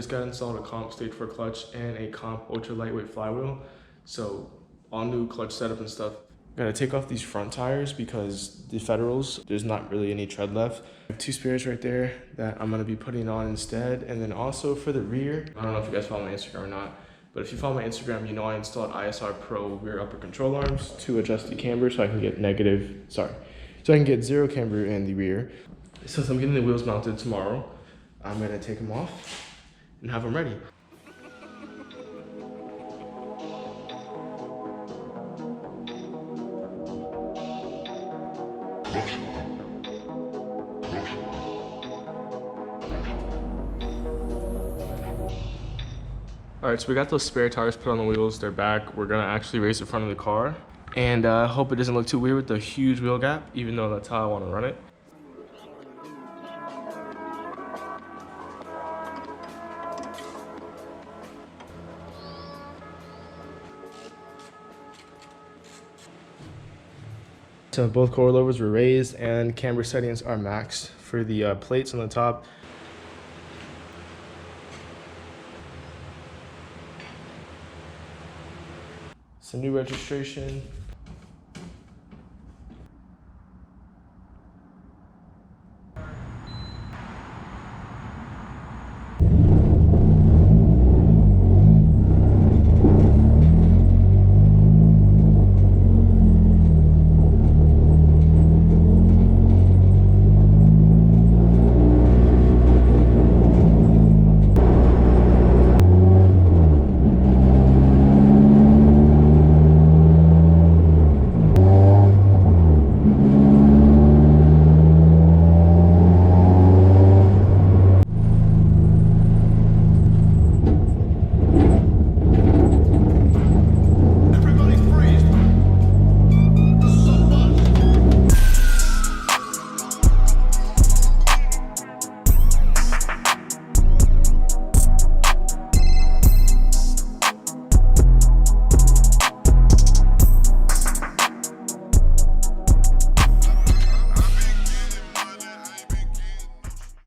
just got installed a comp stage 4 clutch and a comp ultra lightweight flywheel. So all new clutch setup and stuff. Gotta take off these front tires because the Federals, there's not really any tread left. I have 2 spares right there that I'm gonna be putting on instead. And then also for the rear, I don't know if you guys follow my Instagram or not, but if you follow my Instagram, you know I installed ISR Pro rear upper control arms to adjust the camber so I can get so I can get 0 camber in the rear. Since I'm getting the wheels mounted tomorrow, I'm gonna take them off and have them ready. All right, so we got those spare tires put on the wheels. They're back. We're gonna actually race the front of the car. And hope it doesn't look too weird with the huge wheel gap, even though that's how I wanna run it. So both coilovers were raised and camber settings are maxed for the plates on the top. Some new registration.